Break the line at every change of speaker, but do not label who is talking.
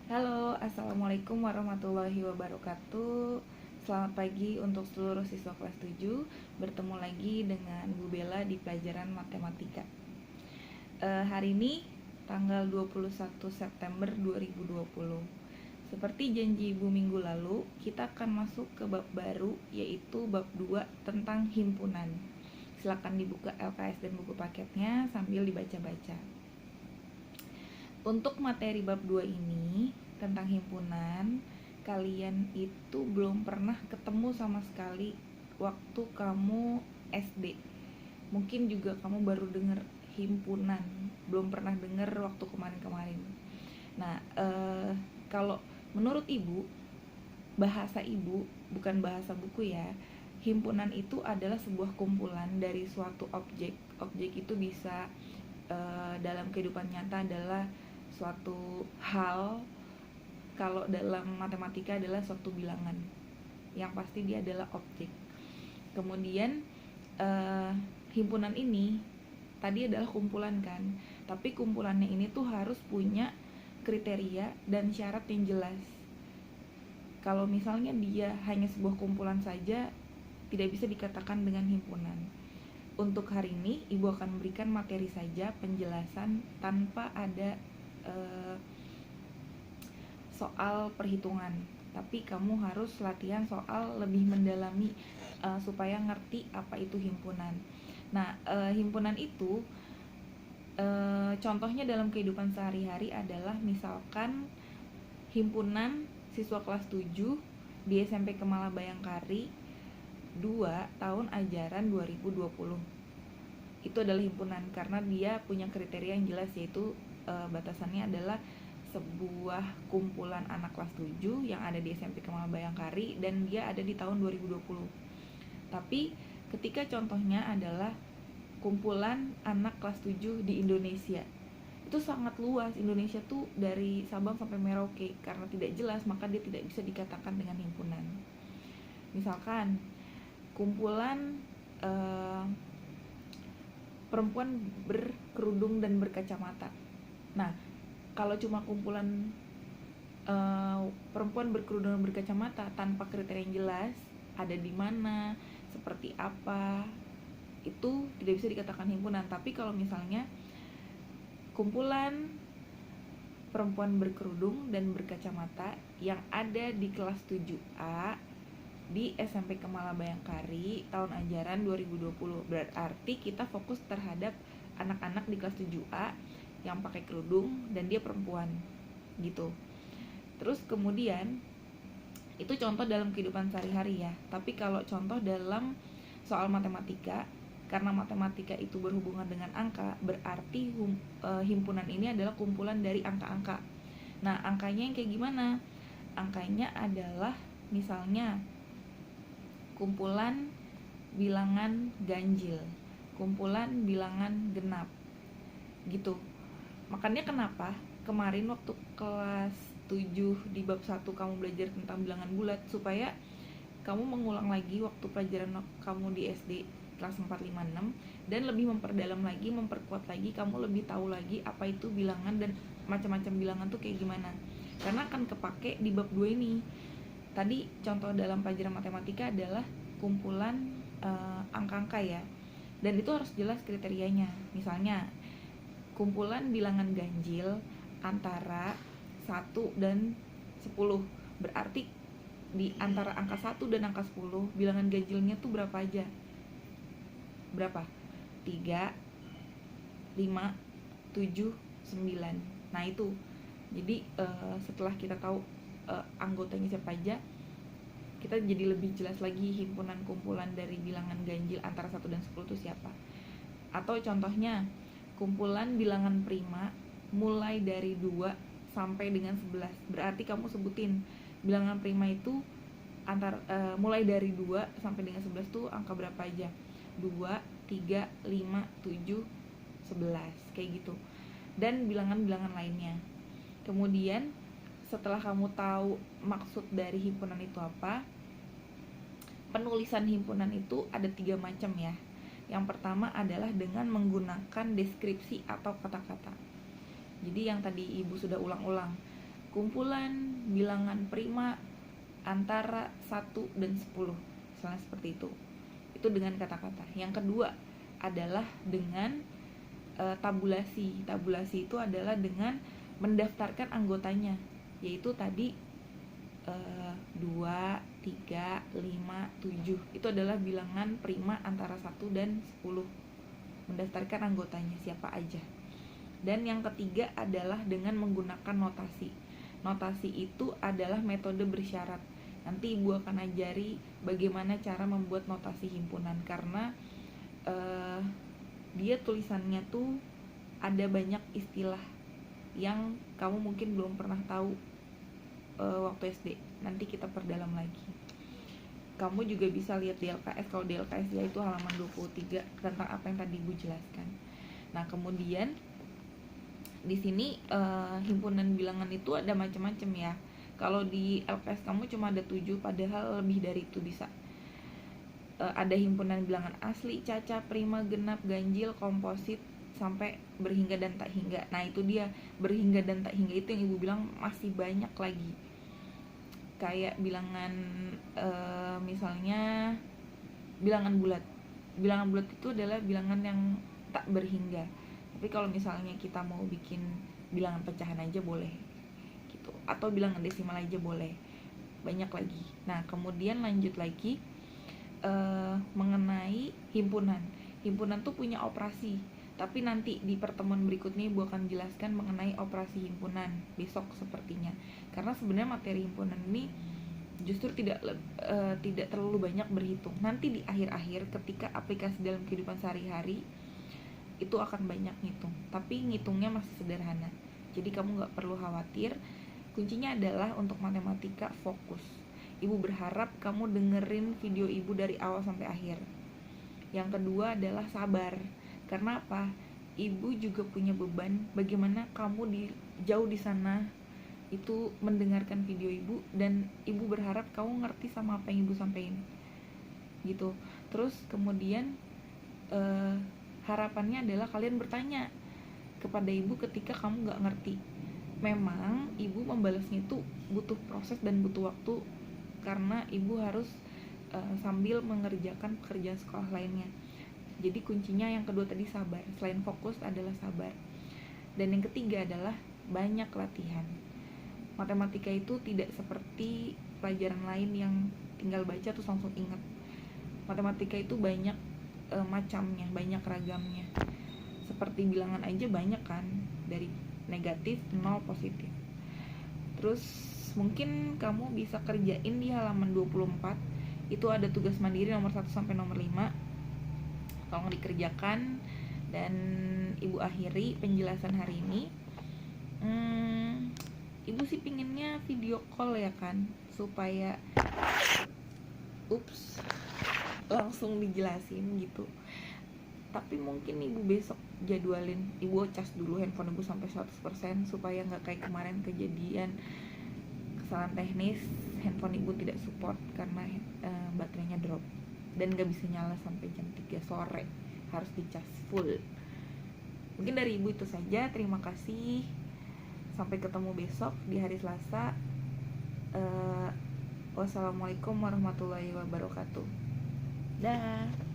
Halo, Assalamualaikum warahmatullahi wabarakatuh. Selamat pagi untuk seluruh siswa kelas 7. Bertemu lagi dengan Bu Bella di pelajaran matematika. Hari ini tanggal 21 September 2020. Seperti janji Ibu minggu lalu, kita akan masuk ke bab baru, yaitu bab 2 tentang himpunan. Silakan dibuka LKS dan buku paketnya sambil dibaca-baca. Untuk materi bab 2 ini tentang himpunan, kalian itu belum pernah ketemu sama sekali waktu kamu SD. Mungkin juga kamu baru dengar himpunan, belum pernah dengar waktu kemarin-kemarin. Nah, kalau menurut Ibu, bahasa Ibu, bukan bahasa buku ya, himpunan itu adalah sebuah kumpulan dari suatu objek. Objek itu bisa dalam kehidupan nyata adalah suatu hal, kalau dalam matematika adalah suatu bilangan. Yang pasti dia adalah objek. Kemudian himpunan ini tadi adalah kumpulan kan, tapi kumpulannya ini tuh harus punya kriteria dan syarat yang jelas. Kalau misalnya dia hanya sebuah kumpulan saja, tidak bisa dikatakan dengan himpunan. Untuk hari ini, Ibu akan memberikan materi saja, penjelasan tanpa ada soal perhitungan. Tapi kamu harus latihan soal lebih mendalami supaya ngerti apa itu himpunan. Nah, himpunan itu contohnya dalam kehidupan sehari-hari adalah misalkan himpunan siswa kelas 7 di SMP Kemala Bayangkari 2 tahun ajaran 2020. Itu adalah himpunan karena dia punya kriteria yang jelas, yaitu batasannya adalah sebuah kumpulan anak kelas 7 yang ada di SMP Kemala Bayangkari dan dia ada di tahun 2020. Tapi ketika contohnya adalah kumpulan anak kelas 7 di Indonesia, itu sangat luas. Indonesia tuh dari Sabang sampai Merauke. Karena tidak jelas, maka dia tidak bisa dikatakan dengan himpunan. Misalkan kumpulan perempuan berkerudung dan berkacamata. Nah, kalau cuma kumpulan perempuan berkerudung dan berkacamata tanpa kriteria yang jelas, ada di mana, seperti apa, itu tidak bisa dikatakan himpunan. Tapi kalau misalnya kumpulan perempuan berkerudung dan berkacamata yang ada di kelas 7A di SMP Kemala Bayangkari tahun ajaran 2020, berarti kita fokus terhadap anak-anak di kelas 7A yang pakai kerudung dan dia perempuan gitu. Terus kemudian itu contoh dalam kehidupan sehari-hari ya. Tapi kalau contoh dalam soal matematika, karena matematika itu berhubungan dengan angka, berarti himpunan ini adalah kumpulan dari angka-angka. Nah, angkanya yang kayak gimana? Angkanya adalah misalnya kumpulan bilangan ganjil, kumpulan bilangan genap gitu. Makanya kenapa kemarin waktu kelas 7 di bab 1 kamu belajar tentang bilangan bulat, supaya kamu mengulang lagi waktu pelajaran kamu di SD kelas 4, 5, 6 dan lebih memperdalam lagi, memperkuat lagi, kamu lebih tahu lagi apa itu bilangan dan macam-macam bilangan tuh kayak gimana. Karena akan kepake di bab 2 ini. Tadi contoh dalam pelajaran matematika adalah kumpulan angka-angka ya. Dan itu harus jelas kriterianya. Misalnya kumpulan bilangan ganjil antara 1 dan 10. Berarti di antara angka 1 dan angka 10, bilangan ganjilnya tuh berapa aja? Berapa? 3, 5, 7, 9. Nah itu. Jadi setelah kita tahu anggotanya siapa aja, kita jadi lebih jelas lagi himpunan kumpulan dari bilangan ganjil antara 1 dan 10 itu siapa. Atau contohnya kumpulan bilangan prima mulai dari 2 sampai dengan 11. Berarti kamu sebutin bilangan prima itu mulai dari 2 sampai dengan 11 tuh angka berapa aja. 2, 3, 5, 7, 11 kayak gitu. Dan bilangan-bilangan lainnya. Kemudian setelah kamu tahu maksud dari himpunan itu apa, penulisan himpunan itu ada 3 macam ya. Yang pertama adalah dengan menggunakan deskripsi atau kata-kata. Jadi yang tadi Ibu sudah ulang-ulang, kumpulan bilangan prima antara 1 dan 10, misalnya seperti itu. Itu dengan kata-kata. Yang kedua adalah dengan tabulasi. Tabulasi itu adalah dengan mendaftarkan anggotanya, yaitu tadi 2, 3, 5, 7. Itu adalah bilangan prima antara 1 dan 10. Mendaftarkan anggotanya siapa aja. Dan yang ketiga adalah dengan menggunakan notasi. Notasi itu adalah metode bersyarat. Nanti Ibu akan ajari bagaimana cara membuat notasi himpunan, karena dia tulisannya tuh ada banyak istilah yang kamu mungkin belum pernah tahu waktu SD. Nanti kita perdalam lagi. Kamu juga bisa lihat di LKS. Kalau di LKS ya itu halaman 23 tentang apa yang tadi Ibu jelaskan. Nah, kemudian di sini himpunan bilangan itu ada macam-macam ya. Kalau di LKS kamu cuma ada 7, padahal lebih dari itu bisa. Ada himpunan bilangan asli, caca, prima, genap, ganjil, komposit, sampai berhingga dan tak hingga. Nah, itu dia, berhingga dan tak hingga itu yang Ibu bilang masih banyak lagi. Kayak bilangan misalnya bilangan bulat. Bilangan bulat itu adalah bilangan yang tak berhingga. Tapi kalau misalnya kita mau bikin bilangan pecahan aja boleh gitu, atau bilangan desimal aja boleh. Banyak lagi. Nah, kemudian lanjut lagi mengenai himpunan. Himpunan tuh punya operasi, tapi nanti di pertemuan berikutnya Ibu akan jelaskan mengenai operasi himpunan besok sepertinya. Karena sebenarnya materi himpunan ini justru tidak terlalu banyak berhitung. Nanti di akhir-akhir ketika aplikasi dalam kehidupan sehari-hari itu akan banyak ngitung, tapi ngitungnya masih sederhana. Jadi kamu gak perlu khawatir. Kuncinya adalah untuk matematika fokus. Ibu berharap kamu dengerin video Ibu dari awal sampai akhir. Yang kedua adalah sabar. Karena apa? Ibu juga punya beban bagaimana kamu jauh di sana itu mendengarkan video Ibu, dan Ibu berharap kamu ngerti sama apa yang Ibu sampaikan gitu. Terus kemudian harapannya adalah kalian bertanya kepada Ibu ketika kamu gak ngerti. Memang Ibu membalasnya itu butuh proses dan butuh waktu, karena Ibu harus sambil mengerjakan pekerjaan sekolah lainnya. Jadi kuncinya yang kedua tadi sabar. Selain fokus adalah sabar. Dan yang ketiga adalah banyak latihan. Matematika itu tidak seperti pelajaran lain yang tinggal baca terus langsung ingat. Matematika itu banyak macamnya, banyak ragamnya. Seperti bilangan aja banyak kan, dari negatif, 0, positif. Terus mungkin kamu bisa kerjain di halaman 24. Itu ada tugas mandiri nomor 1 sampai nomor 5. Tolong dikerjakan. Dan Ibu akhiri penjelasan hari ini. Ibu sih pinginnya video call ya kan, supaya langsung dijelasin gitu. Tapi mungkin Ibu besok jadwalin, Ibu cas dulu handphone Ibu sampai 100% supaya gak kayak kemarin kejadian kesalahan teknis, handphone Ibu tidak support karena baterainya drop dan gak bisa nyala sampai jam 3 sore, harus dicas full. Mungkin dari Ibu itu saja. Terima kasih, sampai ketemu besok di hari Selasa. Wassalamualaikum warahmatullahi wabarakatuh. Dah.